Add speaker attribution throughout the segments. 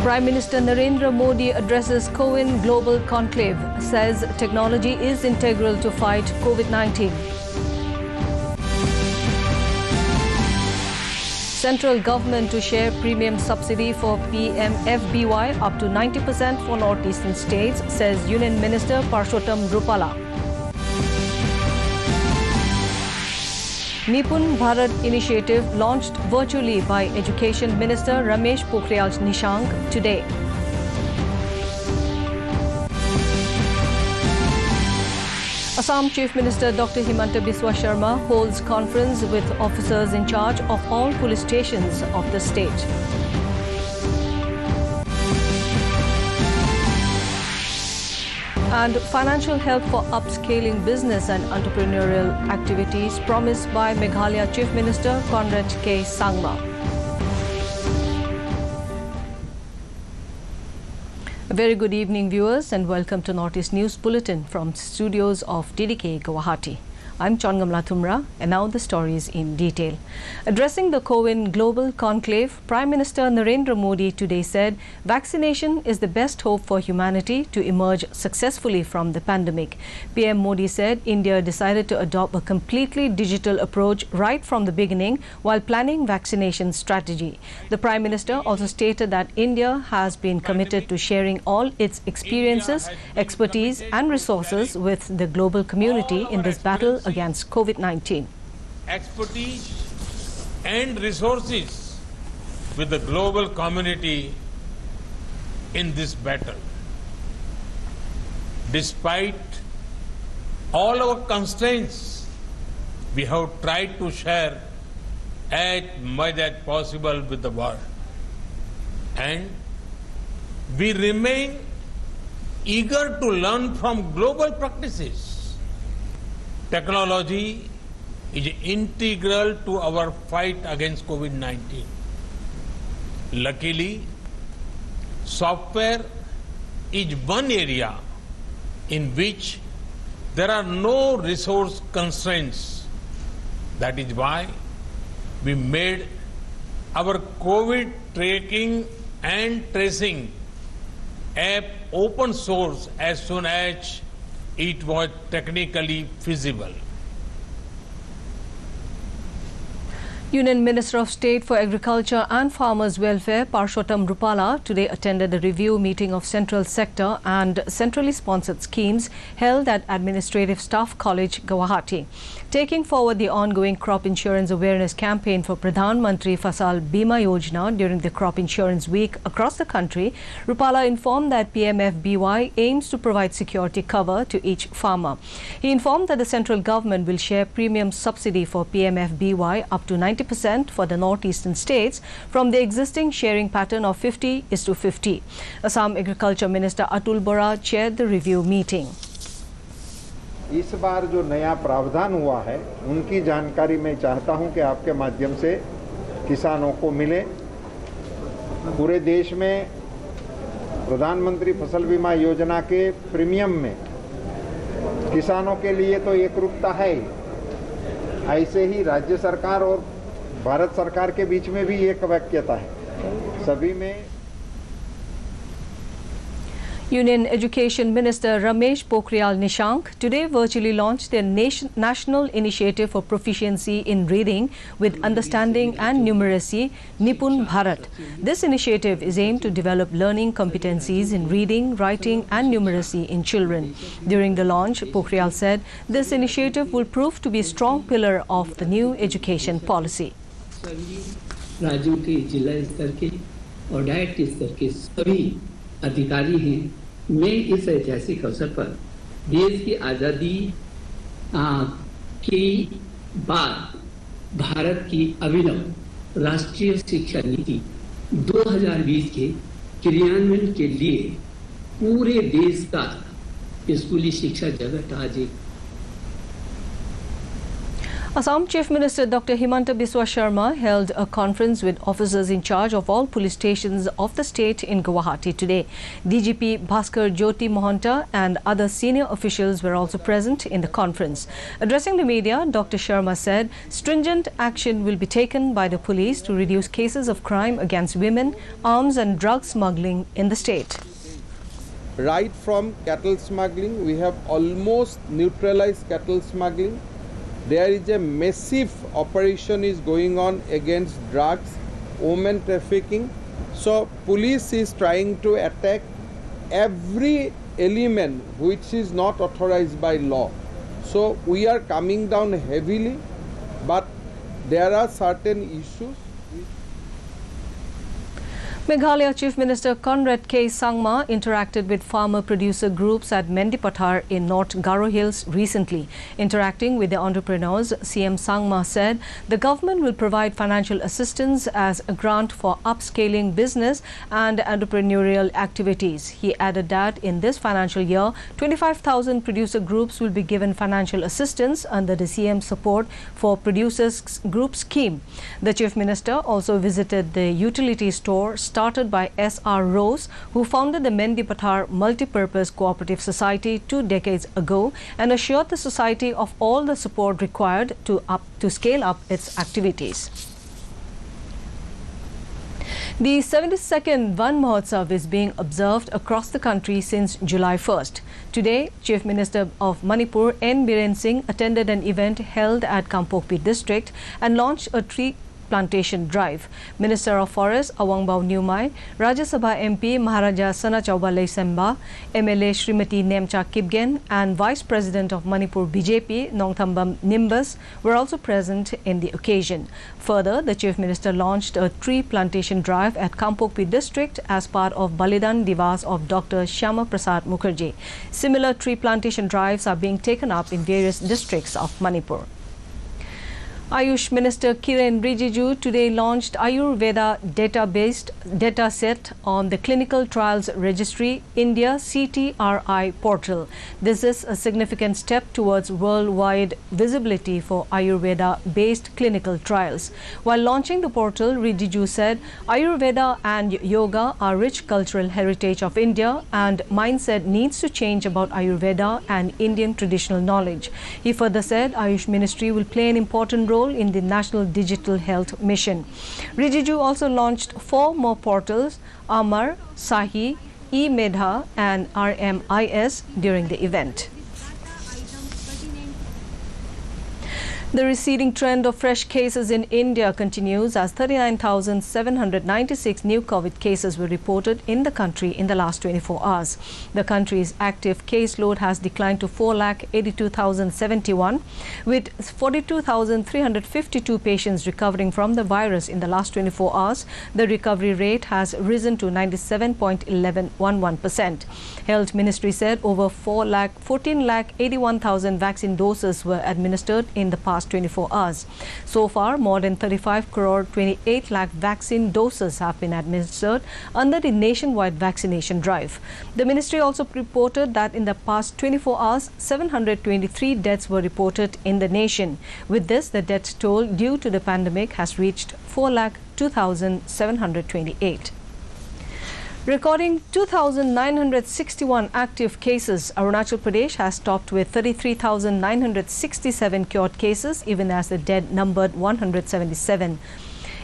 Speaker 1: Prime Minister Narendra Modi addresses COWIN Global Conclave, says technology is integral to fight COVID-19. Central government to share premium subsidy for PMFBY up to 90% for northeastern states, says Union Minister Parshottam Rupala. Nipun Bharat initiative launched virtually by Education Minister Ramesh Pokhriyal Nishank today. Assam Chief Minister Dr. Himanta Biswa Sharma holds conference with officers in charge of all police stations of the state. And financial help for upscaling business and entrepreneurial activities promised by Meghalaya Chief Minister Conrad K. Sangma. A very good evening, viewers, and welcome to Northeast News Bulletin from studios of DDK Guwahati. I'm Chongamla Thumra, and now the stories in detail. Addressing the COWIN Global Conclave, Prime Minister Narendra Modi today said vaccination is the best hope for humanity to emerge successfully from the pandemic. PM Modi said India decided to adopt a completely digital approach right from the beginning while planning vaccination strategy. The Prime Minister also stated that India has been committed to sharing all its experiences, expertise and resources with the global community in this battle against COVID-19.
Speaker 2: Expertise and resources with the global community in this battle. Despite all our constraints, we have tried to share as much as possible with the world. And we remain eager to learn from global practices. Technology is integral to our fight against COVID-19. Luckily, software is one area in which there are no resource constraints. That is why we made our COVID tracking and tracing app open source as soon as it was technically feasible.
Speaker 1: Union Minister of State for Agriculture and Farmers Welfare Parshottam Rupala today attended the review meeting of central sector and centrally sponsored schemes held at Administrative Staff College, Guwahati. Taking forward the ongoing crop insurance awareness campaign for Pradhan Mantri Fasal Bima Yojana during the Crop Insurance Week across the country, Rupala informed that PMFBY aims to provide security cover to each farmer. He informed that the central government will share premium subsidy for PMFBY up to 90% for the northeastern states from the existing sharing pattern of 50:50. Assam Agriculture Minister Atul Bora chaired the review meeting.
Speaker 3: इस बार जो नया प्रावधान हुआ है उनकी जानकारी मैं चाहता हूं कि आपके माध्यम से किसानों को मिले। पूरे देश में प्रधानमंत्री फसल बीमा योजना के प्रीमियम में किसानों के लिए तो एकरूपता है, ऐसे ही राज्य सरकार और भारत सरकार के बीच में भी एक वाक्यता है। सभी में
Speaker 1: Union Education Minister Ramesh Pokhriyal Nishank today virtually launched their national initiative for proficiency in reading with understanding and numeracy, Nipun Bharat. This initiative is aimed to develop learning competencies in reading, writing and numeracy in children. During the launch, Pokhriyal said this initiative will prove to be a strong pillar of the new education policy.
Speaker 4: राज्यों के जिला स्तर के और diet स्तर के सभी अधिकारी हैं। मैं इस ऐतिहासिक अवसर पर देश की आज़ादी के बाद भारत की अभिनव राष्ट्रीय शिक्षा नीति 2020 के क्रियान्वयन के लिए पूरे देश का स्कूली शिक्षा जगत आज एक
Speaker 1: Assam Chief Minister Dr. Himanta Biswa Sharma held a conference with officers in charge of all police stations of the state in Guwahati today. DGP Bhaskar Jyoti Mohanta and other senior officials were also present in the conference. Addressing the media, Dr. Sharma said stringent action will be taken by the police to reduce cases of crime against women, arms and drug smuggling in the state.
Speaker 5: Right from cattle smuggling, we have almost neutralized cattle smuggling. There is a massive operation is going on against drugs, women trafficking. So police is trying to attack every element which is not authorized by law. So we are coming down heavily, but there are certain issues.
Speaker 1: Meghalaya Chief Minister Conrad K. Sangma interacted with farmer-producer groups at Mendipathar in North Garo Hills recently. Interacting with the entrepreneurs, CM Sangma said the government will provide financial assistance as a grant for upscaling business and entrepreneurial activities. He added that in this financial year, 25,000 producer groups will be given financial assistance under the CM Support for Producers Group scheme. The Chief Minister also visited the utility store started by S.R. Rose, who founded the Mendipathar Multipurpose Cooperative Society 2 decades ago and assured the society of all the support required to scale up its activities. The 72nd Van Mahotsav is being observed across the country since July 1st. Today, Chief Minister of Manipur N. Biren Singh attended an event held at Kampokpi district and launched a tree plantation drive. Minister of Forest Awangbao Nyumai, Rajya Sabha MP Maharaja Sanachauba Leisemba, MLA Srimati Nemcha Kipgen and Vice President of Manipur BJP Nongthambam Nimbus were also present in the occasion. Further, the Chief Minister launched a tree plantation drive at Kampokpi district as part of Balidan Divas of Dr. Shyama Prasad Mukherjee. Similar tree plantation drives are being taken up in various districts of Manipur. Ayush Minister Kiren Rijiju today launched Ayurveda data-based data set on the Clinical Trials Registry India CTRI portal. This is a significant step towards worldwide visibility for Ayurveda-based clinical trials. While launching the portal, Rijiju said Ayurveda and yoga are rich cultural heritage of India and mindset needs to change about Ayurveda and Indian traditional knowledge. He further said Ayush Ministry will play an important role in the National Digital Health Mission. Rijiju also launched 4 more portals, Amar, Sahi, eMedha and RMIS during the event. The receding trend of fresh cases in India continues as 39,796 new COVID cases were reported in the country in the last 24 hours. The country's active caseload has declined to 4,82,071, with 42,352 patients recovering from the virus in the last 24 hours. The recovery rate has risen to 97.11%. Health Ministry said over 14,81,000 vaccine doses were administered in the past 24 hours. So far, more than 35 crore 28 lakh vaccine doses have been administered under the nationwide vaccination drive. The ministry also reported that in the past 24 hours, 723 deaths were reported in the nation. With this, the death toll due to the pandemic has reached 4,02,728. Recording 2,961 active cases, Arunachal Pradesh has topped with 33,967 cured cases, even as the dead numbered 177.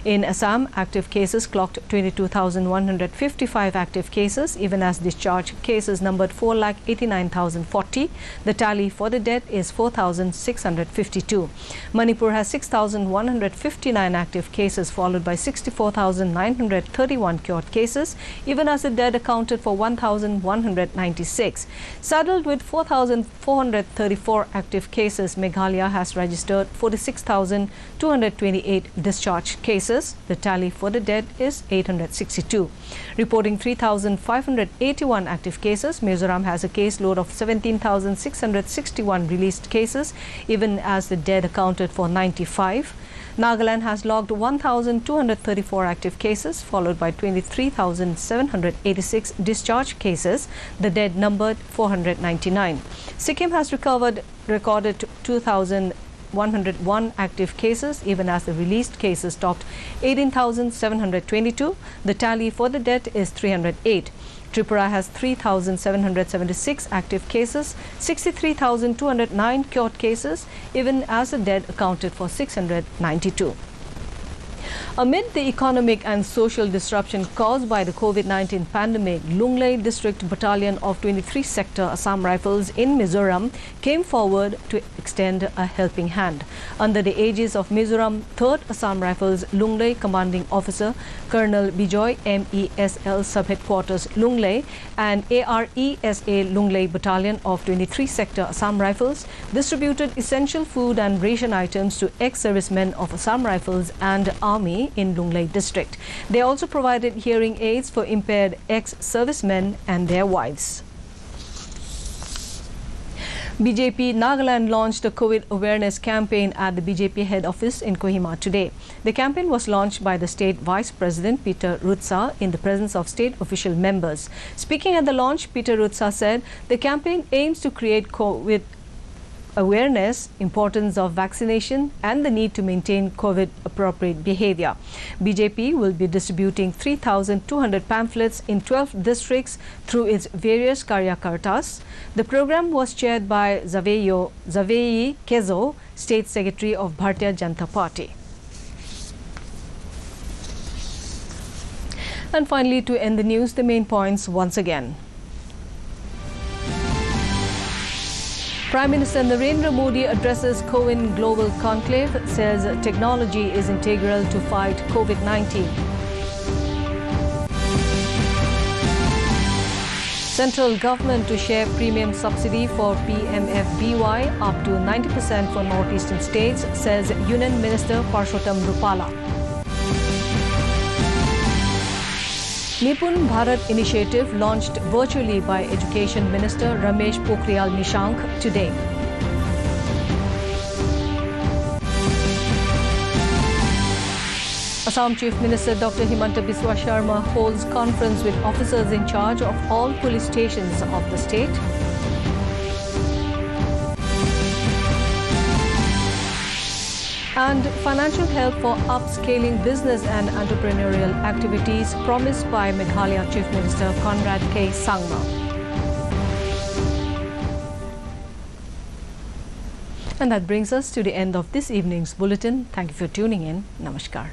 Speaker 1: In Assam, active cases clocked 22,155 active cases, even as discharged cases numbered 4,89,040. The tally for the dead is 4,652. Manipur has 6,159 active cases, followed by 64,931 cured cases, even as the dead accounted for 1,196. Saddled with 4,434 active cases, Meghalaya has registered 46,228 discharged cases. The tally for the dead is 862. Reporting 3,581 active cases, Mizoram has a caseload of 17,661 released cases, even as the dead accounted for 95. Nagaland has logged 1,234 active cases, followed by 23,786 discharged cases. The dead numbered 499. Sikkim has recorded 101 active cases, even as the released cases topped 18,722. The tally for the dead is 308. Tripura has 3,776 active cases, 63,209 cured cases, even as the dead accounted for 692. Amid the economic and social disruption caused by the COVID-19 pandemic, Lunglei District Battalion of 23 Sector Assam Rifles in Mizoram came forward to extend a helping hand. Under the aegis of Mizoram 3rd Assam Rifles Lunglei Commanding Officer Colonel Bijoy MESL Sub-Headquarters Lunglei and ARESA Lunglei Battalion of 23 Sector Assam Rifles distributed essential food and ration items to ex-servicemen of Assam Rifles and Army in Lunglei district. They also provided hearing aids for impaired ex-servicemen and their wives. BJP Nagaland launched a COVID awareness campaign at the BJP head office in Kohima today. The campaign was launched by the state vice president Peter Rutsa in the presence of state official members. Speaking at the launch, Peter Rutsa said the campaign aims to create COVID awareness, importance of vaccination and the need to maintain COVID-appropriate behavior. BJP will be distributing 3,200 pamphlets in 12 districts through its various karyakartas. The program was chaired by Zavei Kezo, State Secretary of Bharatiya Janata Party. And finally, to end the news, the main points once again. Prime Minister Narendra Modi addresses COWIN Global Conclave, says technology is integral to fight COVID-19. Central government to share premium subsidy for PMFBY up to 90% for northeastern states, says Union Minister Parshottam Rupala. Nipun Bharat initiative launched virtually by Education Minister Ramesh Pokhriyal Nishank today. Assam Chief Minister Dr. Himanta Biswa Sharma holds conference with officers in charge of all police stations of the state. And financial help for upscaling business and entrepreneurial activities promised by Meghalaya Chief Minister Conrad K. Sangma. And that brings us to the end of this evening's bulletin. Thank you for tuning in. Namaskar.